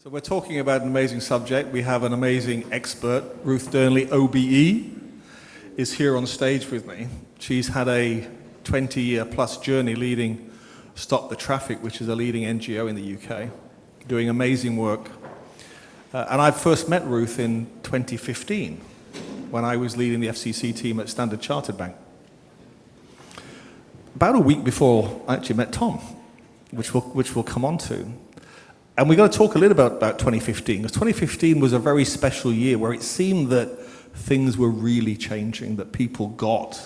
So we're talking about an amazing subject. We have an amazing expert, Ruth Dearnley, OBE, is here on stage with me. She's had a 20-year plus journey leading Stop the Traffik, which is a leading NGO in the UK, doing amazing work. And I first met Ruth in 2015 when I was leading the FCC team at Standard Chartered Bank. About a week before I actually met Tom, which we'll come on to. And we're going to talk a little about 2015, because 2015 was a very special year where it seemed that things were really changing, that people got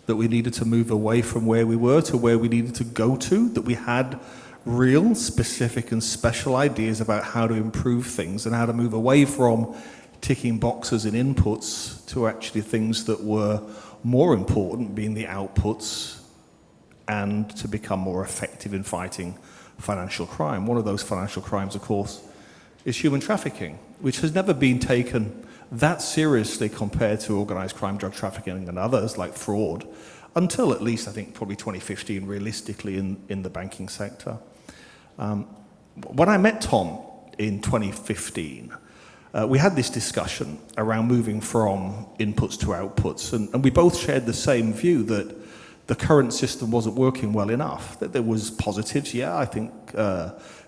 that we needed to move away from where we were to where we needed to go to, that we had real, specific and special ideas about how to improve things and how to move away from ticking boxes and inputs to actually things that were more important, being the outputs, and to become more effective in fighting financial crime. One of those financial crimes, of course, is human trafficking, which has never been taken that seriously compared to organised crime, drug trafficking and others like fraud, until at least I think probably 2015 realistically in the banking sector. When I met Tom in 2015, we had this discussion around moving from inputs to outputs, and we both shared the same view that the current system wasn't working well enough, that there was positives. Yeah, I think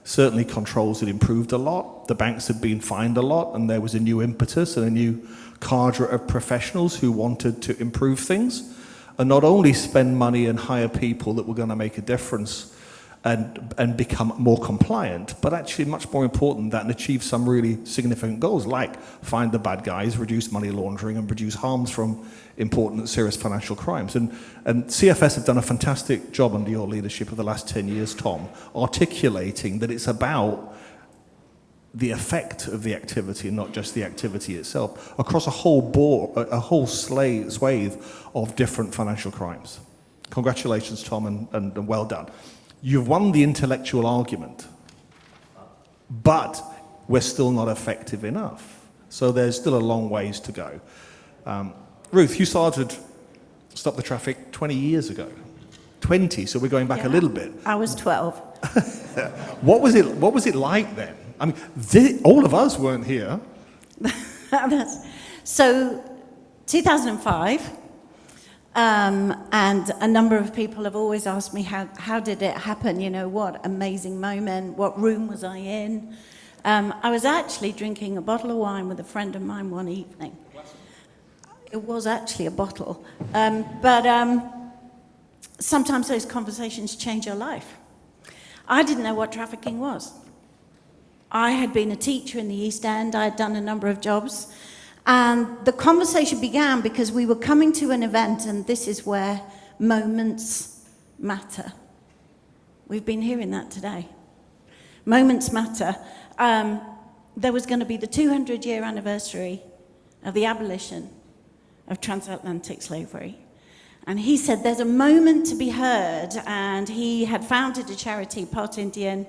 certainly controls had improved a lot, the banks had been fined a lot, and there was a new impetus and a new cadre of professionals who wanted to improve things, and not only spend money and hire people that were going to make a difference and become more compliant, but actually much more important than that, and achieve some really significant goals, like find the bad guys, reduce money laundering, and reduce harms from important and serious financial crimes. And CFS have done a fantastic job under your leadership of the last 10 years, Tom, articulating that it's about the effect of the activity, not just the activity itself, across a whole swathe of different financial crimes. Congratulations, Tom, and well done. You've won the intellectual argument, but we're still not effective enough. So there's still a long ways to go. Ruth, you started Stop the Traffik 20 years ago. 20, so we're going back a little bit. I was 12. What was it like then? I mean, all of us weren't here. So, 2005, and a number of people have always asked me, how did it happen? You know, what amazing moment, what room was I in? I was actually drinking a bottle of wine with a friend of mine one evening. It was actually a bottle. But sometimes those conversations change your life. I didn't know what trafficking was. I had been a teacher in the East End. I had done a number of jobs. And the conversation began because we were coming to an event, and this is where moments matter. We've been hearing that today. Moments matter. There was going to be the 200-year anniversary of the abolition of transatlantic slavery. And he said there's a moment to be heard, and he had founded a charity, part Indian,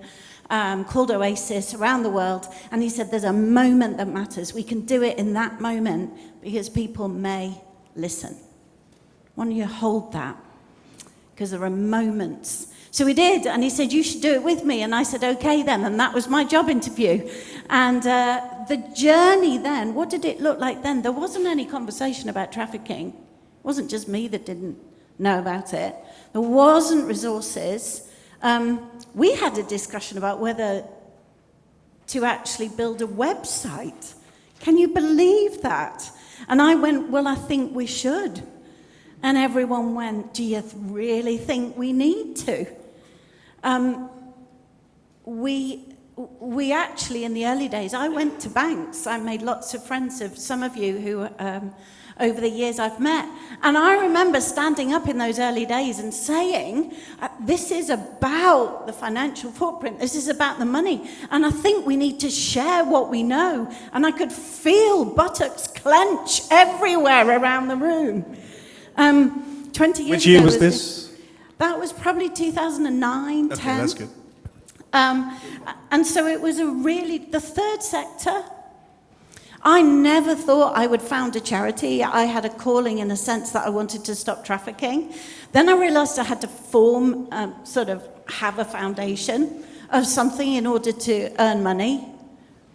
called Oasis, around the world, and he said there's a moment that matters. We can do it in that moment because people may listen. Why don't you hold that? Because there are moments. So we did, and he said, you should do it with me, and I said, okay then, and that was my job interview. And the journey then, what did it look like then? There wasn't any conversation about trafficking. It wasn't just me that didn't know about it. There wasn't resources. We had a discussion about whether to actually build a website. Can you believe that? And I went, well, I think we should. And everyone went, do you really think we need to? We actually, in the early days, I went to banks. I made lots of friends of some of you who over the years I've met. And I remember standing up in those early days and saying, this is about the financial footprint, this is about the money, and I think we need to share what we know. And I could feel buttocks clench everywhere around the room. 20 years Which year ago was this? That was probably 2009, 10. Okay, that's good. And so it was the third sector. I never thought I would found a charity. I had a calling in a sense that I wanted to stop trafficking. Then I realized I had to have a foundation of something in order to earn money.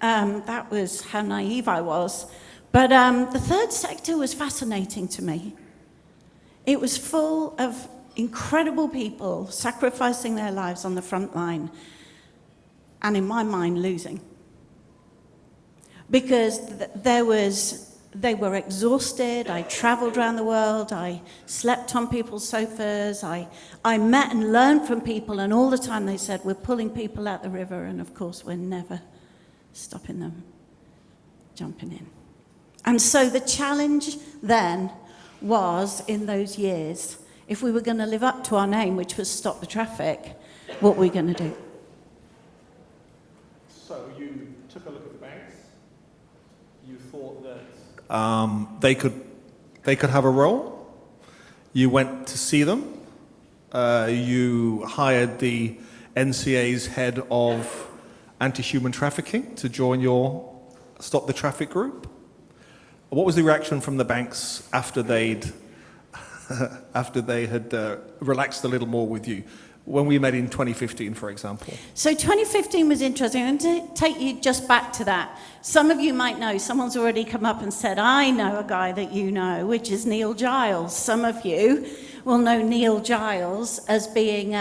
That was how naive I was. But the third sector was fascinating to me. It was full of incredible people sacrificing their lives on the front line, and in my mind, losing. Because they were exhausted. I traveled around the world. I slept on people's sofas. I met and learned from people, and all the time they said, we're pulling people out the river, and of course we're never stopping them jumping in. And so the challenge then was, in those years, if we were going to live up to our name, which was stop the traffic, what were we going to do? So you took a look at the banks. You thought that they could have a role. You went to see them. You hired the NCA's head of anti-human trafficking to join your Stop the Traffic group. What was the reaction from the banks after they had relaxed a little more with you? When we met in 2015, for example. So 2015 was interesting. I'm going to take you just back to that. Some of you might know, someone's already come up and said, I know a guy that you know, which is Neil Giles. Some of you will know Neil Giles as being,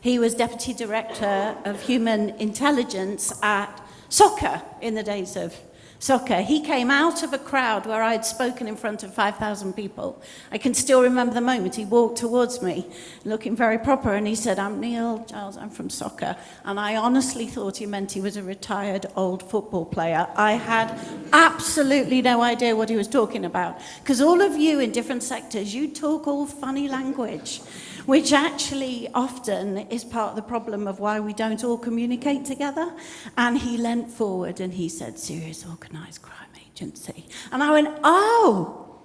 he was Deputy Director of Human Intelligence at Soccer in the days of Soccer. He came out of a crowd where I had spoken in front of 5,000 people. I can still remember the moment he walked towards me, looking very proper, and he said, I'm Neil Giles, I'm from Soccer. And I honestly thought he meant he was a retired old football player. I had absolutely no idea what he was talking about, because all of you in different sectors, you talk all funny language, which actually often is part of the problem of why we don't all communicate together. And he leant forward and he said, Serious Organised Crime Agency. And I went, oh!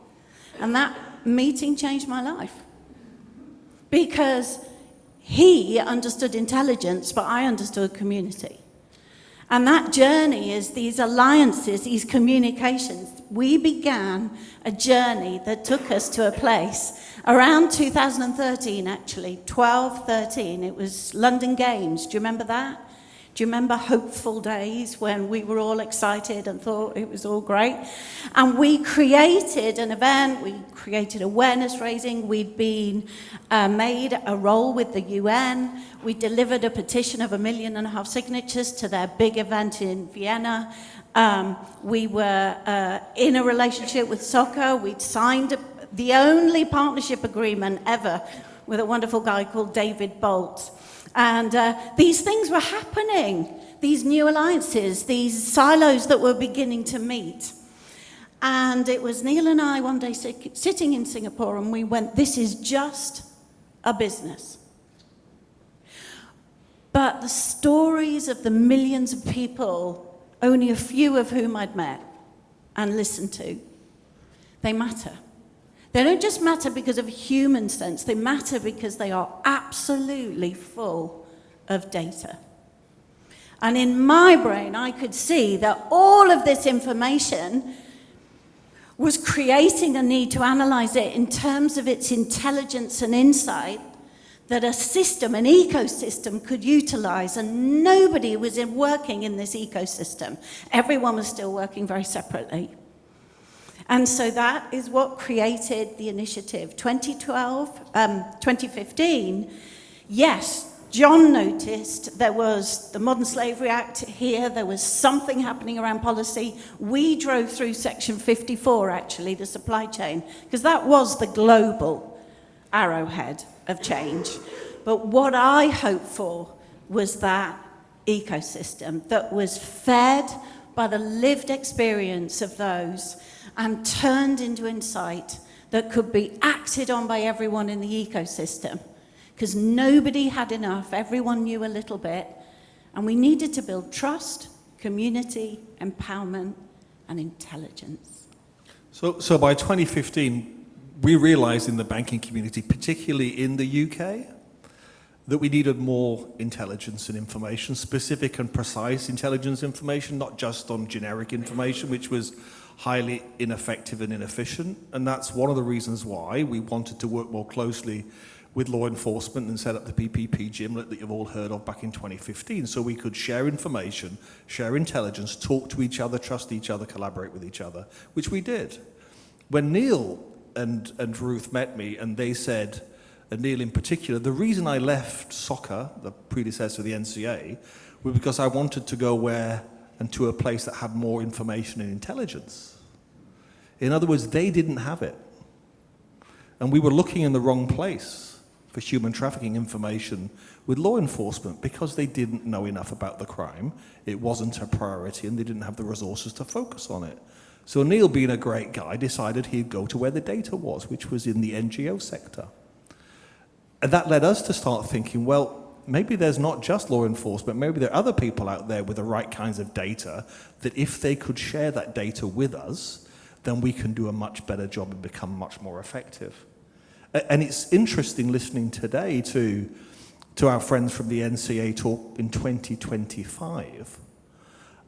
And that meeting changed my life. Because he understood intelligence, but I understood community. And that journey is these alliances, these communications. We began a journey that took us to a place around 2013, actually, 12, 13. It was London Games. Do you remember that? Do you remember hopeful days when we were all excited and thought it was all great? And we created an event, we created awareness raising, we'd been made a role with the UN, we delivered a petition of 1.5 million signatures to their big event in Vienna. We were in a relationship with Soccer, we'd signed the only partnership agreement ever with a wonderful guy called David Bolt. And these things were happening, these new alliances, these silos that were beginning to meet. And it was Neil and I one day sitting in Singapore, and we went, this is just a business. But the stories of the millions of people, only a few of whom I'd met and listened to, they matter. They don't just matter because of a human sense, they matter because they are absolutely full of data. And in my brain, I could see that all of this information was creating a need to analyze it in terms of its intelligence and insight that a system, an ecosystem, could utilize, and nobody was working in this ecosystem. Everyone was still working very separately. And so that is what created the initiative. 2015, yes, John noticed there was the Modern Slavery Act here, there was something happening around policy. We drove through Section 54, actually, the supply chain, because that was the global arrowhead of change. But what I hoped for was that ecosystem that was fed by the lived experience of those and turned into insight that could be acted on by everyone in the ecosystem. Because nobody had enough, everyone knew a little bit, and we needed to build trust, community, empowerment, and intelligence. So by 2015, we realized in the banking community, particularly in the UK, that we needed more intelligence and information, specific and precise intelligence information, not just on generic information, which was highly ineffective and inefficient. And that's one of the reasons why we wanted to work more closely with law enforcement and set up the PPP Gimlet that you've all heard of back in 2015. So we could share information, share intelligence, talk to each other, trust each other, collaborate with each other, which we did. When Neil and Ruth met me and they said, and Neil in particular, the reason I left soccer, the predecessor of the NCA, was because I wanted to go where and to a place that had more information and intelligence. In other words, they didn't have it. And we were looking in the wrong place for human trafficking information with law enforcement because they didn't know enough about the crime. It wasn't a priority and they didn't have the resources to focus on it. So Neil, being a great guy, decided he'd go to where the data was, which was in the NGO sector. And that led us to start thinking, well, maybe there's not just law enforcement, maybe there are other people out there with the right kinds of data that if they could share that data with us, then we can do a much better job and become much more effective. And it's interesting listening today to our friends from the NCA talk in 2025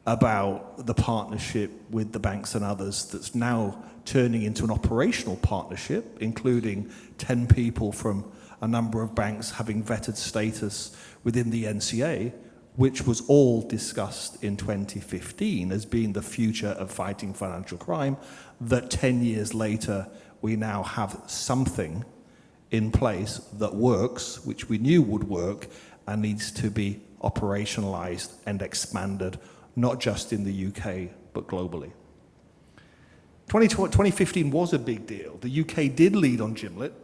about the partnership with the banks and others that's now turning into an operational partnership, including 10 people from a number of banks having vetted status within the NCA, which was all discussed in 2015 as being the future of fighting financial crime, that 10 years later we now have something in place that works, which we knew would work, and needs to be operationalized and expanded, not just in the UK, but globally. 2015 was a big deal. The UK did lead on Gimlet,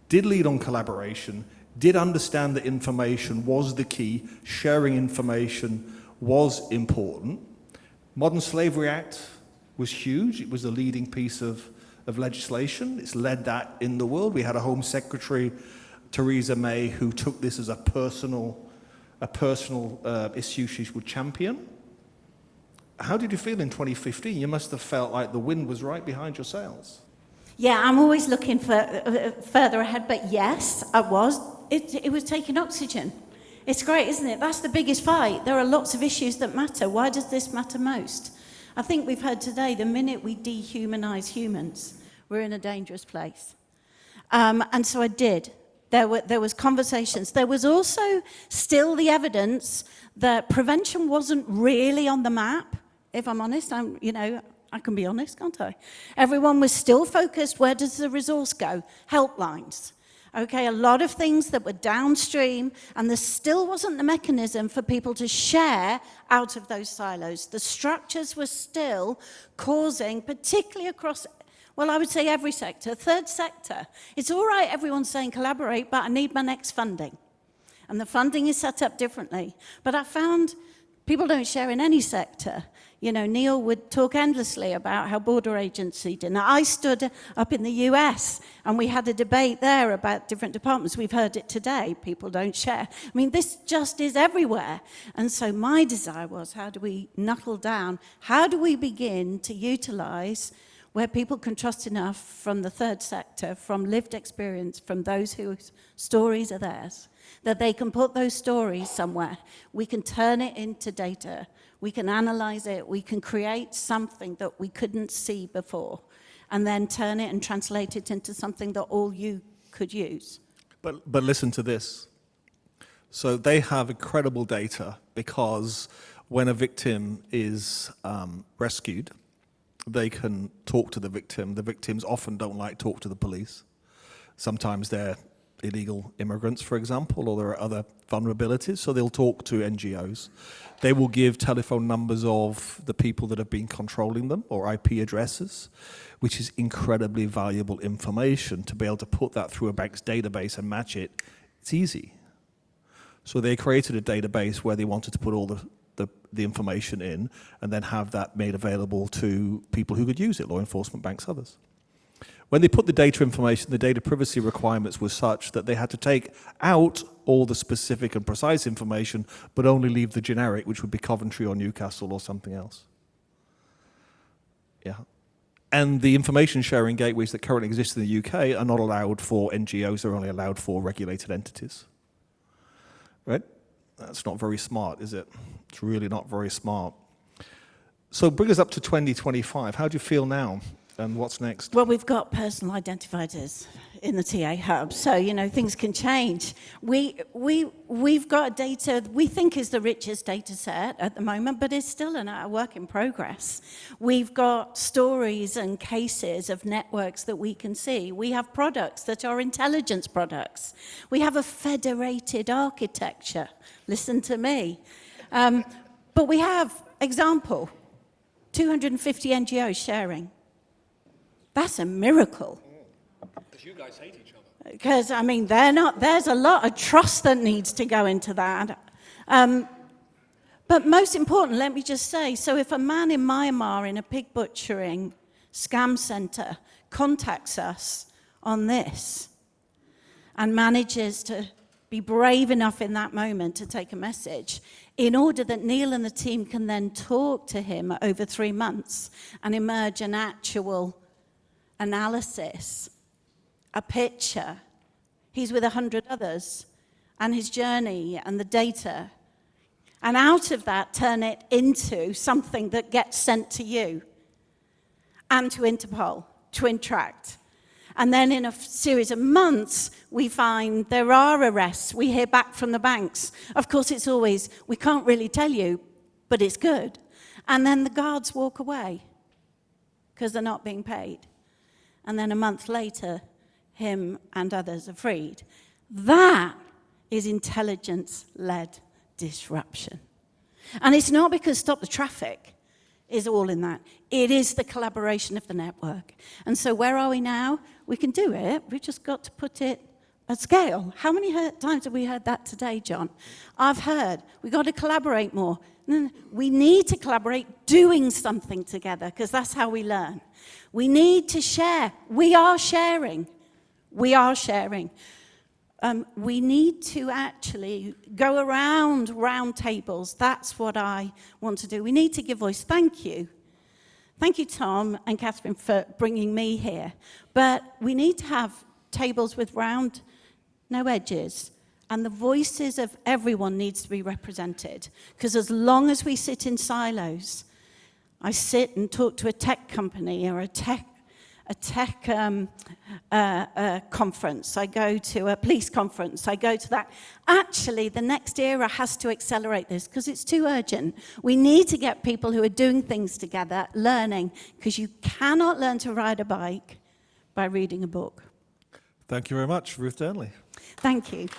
did lead on collaboration, did understand that information was the key, sharing information was important. Modern Slavery Act was huge. It was the leading piece of legislation. It's led that in the world. We had a Home Secretary, Theresa May, who took this as a personal issue she would champion. How did you feel in 2015? You must have felt like the wind was right behind your sails. Yeah, I'm always looking for further ahead, but yes, I was. It was taking oxygen. It's great, isn't it? That's the biggest fight. There are lots of issues that matter. Why does this matter most? I think we've heard today, the minute we dehumanize humans, we're in a dangerous place. And so I did. There was conversations. There was also still the evidence that prevention wasn't really on the map. If I'm honest, I can be honest, can't I? Everyone was still focused, where does the resource go? Helplines. Okay, a lot of things that were downstream, and there still wasn't the mechanism for people to share out of those silos. The structures were still causing, particularly across, well, I would say every sector, third sector. It's all right, everyone's saying collaborate, but I need my next funding. And the funding is set up differently. But I found people don't share in any sector. You know, Neil would talk endlessly about how border agency did. Now, I stood up in the US and we had a debate there about different departments. We've heard it today. People don't share. I mean, this just is everywhere. And so my desire was, how do we knuckle down? How do we begin to utilize where people can trust enough from the third sector, from lived experience, from those whose stories are theirs, that they can put those stories somewhere. We can turn it into data. We can analyze it. We can create something that we couldn't see before, and then turn it and translate it into something that all you could use. But listen to this. So they have incredible data because when a victim is rescued, they can talk to the victim. The victims often don't like to talk to the police. Sometimes they're illegal immigrants, for example, or there are other vulnerabilities, so they'll talk to NGOs. They will give telephone numbers of the people that have been controlling them, or IP addresses, which is incredibly valuable information. To be able to put that through a bank's database and match it, it's easy. So they created a database where they wanted to put all the information in and then have that made available to people who could use it, law enforcement, banks, others. When they put the data information, the data privacy requirements were such that they had to take out all the specific and precise information, but only leave the generic, which would be Coventry or Newcastle or something else. Yeah. And the information sharing gateways that currently exist in the UK are not allowed for NGOs, they're only allowed for regulated entities. Right? That's not very smart, is it? It's really not very smart. So bring us up to 2025. How do you feel now? And what's next? Well, we've got personal identifiers in the TA hub, so, you know, things can change. We've got data we think is the richest data set at the moment, but it's still a work in progress. We've got stories and cases of networks that we can see. We have products that are intelligence products. We have a federated architecture. Listen to me. But we have, example, 250 NGOs sharing. That's a miracle. Because you guys hate each other. Because, I mean, there's a lot of trust that needs to go into that. But most important, let me just say, so if a man in Myanmar in a pig butchering scam center contacts us on this and manages to be brave enough in that moment to take a message, in order that Neil and the team can then talk to him over 3 months and emerge an actual analysis, a picture. He's with 100 others, and his journey and the data. And out of that, turn it into something that gets sent to you and to Interpol, to Interact. And then in a series of months, we find there are arrests. We hear back from the banks. Of course, it's always, we can't really tell you, but it's good. And then the guards walk away because they're not being paid. And then a month later, him and others are freed. That is intelligence-led disruption. And it's not because Stop the Traffic is all in that. It is the collaboration of the network. And so where are we now? We can do it. We've just got to put it at scale. How many times have we heard that today, John? I've heard we've got to collaborate more. We need to collaborate doing something together, because that's how we learn. We need to share. We are sharing. We are sharing. We need to actually go around round tables. That's what I want to do. We need to give voice. Thank you. Thank you, Tom and Catherine, for bringing me here. But we need to have tables with round, no edges. And the voices of everyone needs to be represented. Because as long as we sit in silos, I sit and talk to a tech company or a tech conference, I go to a police conference, I go to that. Actually, the next era has to accelerate this because it's too urgent. We need to get people who are doing things together, learning, because you cannot learn to ride a bike by reading a book. Thank you very much, Ruth Dearnley. Thank you.